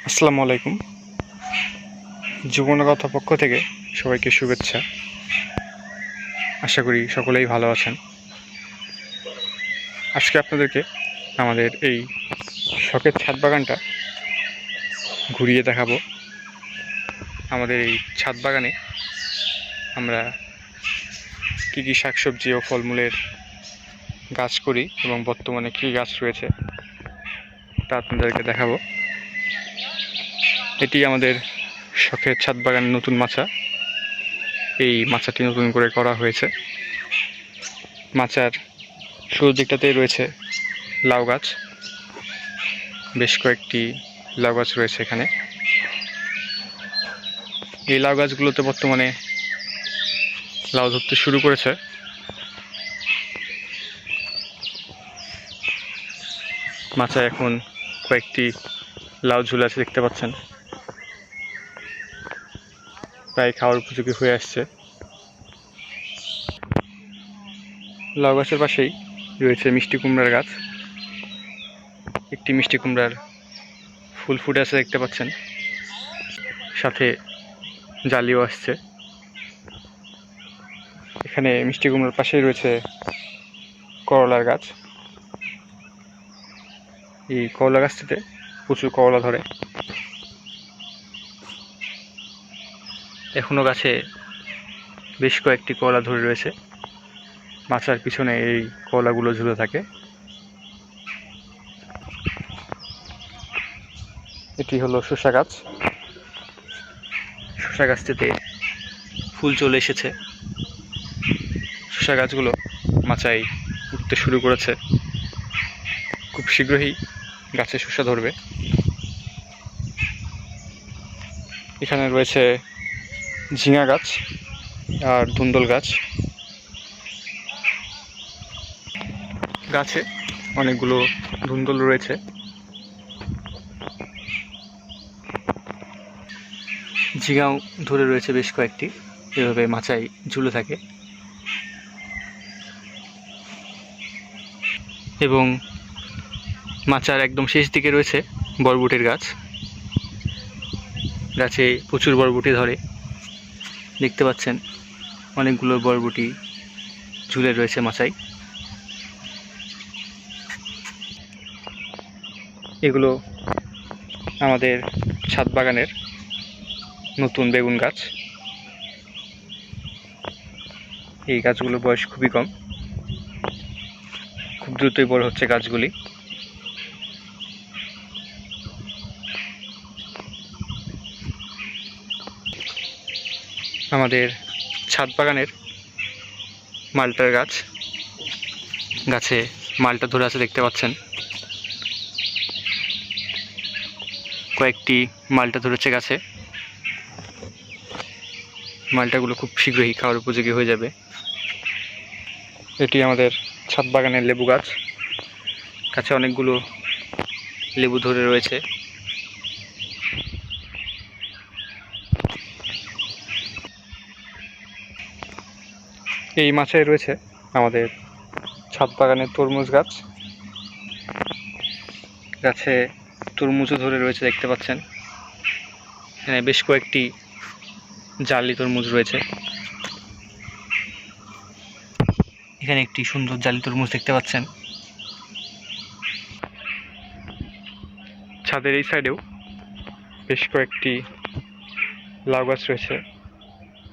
আসসালামু আলাইকুম। জীবনের কথা পক্ষ থেকে সবাইকে শুভেচ্ছা। আশা করি সকলেই ভালো আছেন। আজকে আপনাদেরকে আমাদের এই শখের ছাদ বাগানটা ঘুরিয়ে দেখাবো। আমাদের এই ছাদ বাগানে আমরা কী কী শাকসবজি ও ফলমূলের গাছ করি এবং বর্তমানে কী গাছ রয়েছে তা আপনাদেরকে দেখাবো। এটি আমাদের শখের ছাদ বাগানের নতুন মাচা। এই মাচাটি নতুন করে করা হয়েছে। মাচার শুরুর দিকটাতেই রয়েছে লাউ গাছ, বেশ কয়েকটি লাউ গাছ রয়েছে এখানে। এই লাউ গাছগুলোতে বর্তমানে লাউ ধরতে শুরু করেছে। মাচায় এখন কয়েকটি লাউ ঝুলে আছে, দেখতে পাচ্ছেন। প্রায় খাওয়ার উপযোগী হয়ে আসছে। লাউ গাছের পাশেই রয়েছে মিষ্টি কুমড়ার গাছ। একটি মিষ্টি কুমড়ার ফুল ফুটে আছে, দেখতে পাচ্ছেন। সাথে জালিও আসছে। এখানে মিষ্টি কুমড়ার পাশেই রয়েছে করলার গাছ। এই করলা গাছটিতে প্রচুর করলা ধরে। এখনো গাছে বেশ কয়েকটি করলা ধরে রয়েছে। মাচার পিছনে এই করলাগুলো ঝুলে থাকে। এটি হলো শসা গাছ। শসা গাছটিতে ফুল চলে এসেছে। শসা গাছগুলো মাচায় উঠতে শুরু করেছে। খুব শীঘ্রই গাছে শসা ধরবে। এখানে রয়েছে ঝিঙা গাছ আর ধুন্দল গাছ। গাছে অনেকগুলো ধুন্দল রয়েছে। ঝিঙাও ধরে রয়েছে বেশ কয়েকটি, এভাবে মাচায় ঝুলে থাকে। এবং মাচার একদম শেষ দিকে রয়েছে বরবটির গাছ। গাছে প্রচুর বরবটি ধরে, দেখতে পাচ্ছেন। অনেকগুলো বরবটি ঝুলে রয়েছে মাচায়। এগুলো আমাদের ছাদ বাগানের নতুন বেগুন গাছ। এই গাছগুলোর বয়স খুবই কম, খুব দ্রুতই বড় হচ্ছে গাছগুলি। আমাদের ছাদ বাগানের মালটার গাছ, গাছে মালটা ধরে আছে, দেখতে পাচ্ছেন। কয়েকটি মালটা ধরেছে গাছে। মালটাগুলো খুব শীঘ্রই খাওয়ার উপযোগী হয়ে যাবে। এটি আমাদের ছাদ বাগানের লেবু গাছ। গাছে অনেকগুলো লেবু ধরে রয়েছে। এই মাচায় রয়েছে আমাদের ছাদ বাগানের তরমুজ গাছ। গাছে তরমুজও ধরে রয়েছে, দেখতে পাচ্ছেন। এখানে বেশ কয়েকটি জালি তরমুজ রয়েছে। এখানে একটি সুন্দর জালি তরমুজ দেখতে পাচ্ছেন। ছাদের এই সাইডেও বেশ কয়েকটি লাউ গাছ রয়েছে।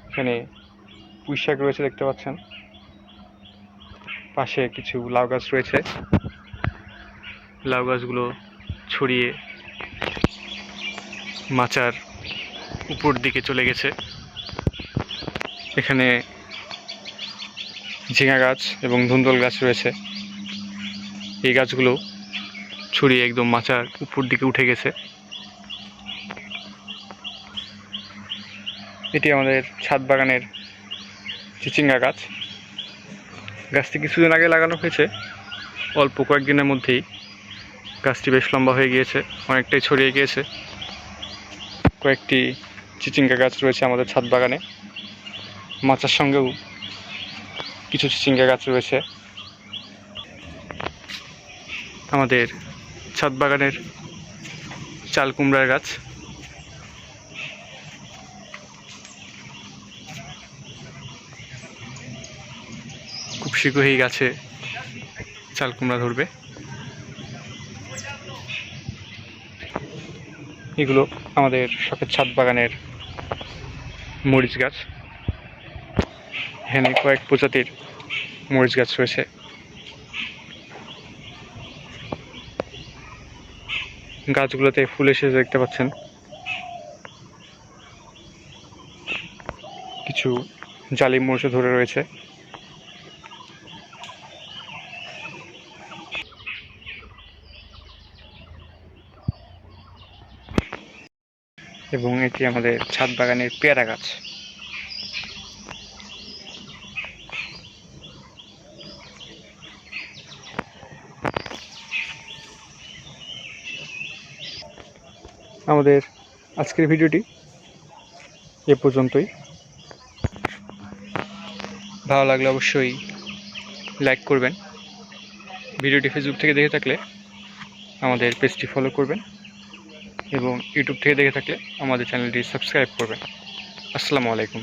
এখানে পুঁই শাক রয়েছে, দেখতে পাচ্ছেন। পাশে কিছু লাউ গাছ রয়েছে। লাউ গাছগুলো ছড়িয়ে মাচার উপর দিকে চলে গেছে। এখানে ঝিঙা গাছ এবং ধুন্দল গাছ রয়েছে। এই গাছগুলো ছড়িয়ে একদম মাচার উপর দিকে উঠে গেছে। এটি আমাদের ছাদ বাগানের চিচিঙ্গা গাছ। গাছটি কিছুদিন আগে লাগানো হয়েছে, অল্প কয়েকদিনের মধ্যেই গাছটি বেশ লম্বা হয়ে গিয়েছে, অনেকটাই ছড়িয়ে গিয়েছে। কয়েকটি চিচিঙ্গা গাছ রয়েছে আমাদের ছাদ বাগানে। মাচার সঙ্গেও কিছু চিচিঙ্গা গাছ রয়েছে। আমাদের ছাদ বাগানের চাল কুমড়ার গাছ। খুব শীঘ্রই গাছে চাল কুমড়া ধরবে। এগুলো আমাদের শখের ছাদ বাগানের মরিচ গাছ। এখানে কয়েক প্রজাতির মরিচ গাছ রয়েছে। গাছগুলোতে ফুল এসেছে দেখতে পাচ্ছেন। কিছু জালি মরিচও ধরে রয়েছে। এবং এটি আমাদের ছাদ বাগানের পেয়ারা গাছ। আমাদের আজকের ভিডিওটি এ পর্যন্তই। ভালো লাগলে অবশ্যই লাইক করবেন। ভিডিওটি ফেসবুক থেকে দেখে থাকলে আমাদের পেজটি ফলো করবেন এবং ইউটিউব থেকে দেখে থাকলে আমাদের চ্যানেলটি সাবস্ক্রাইব করবেন। আসসালামু আলাইকুম।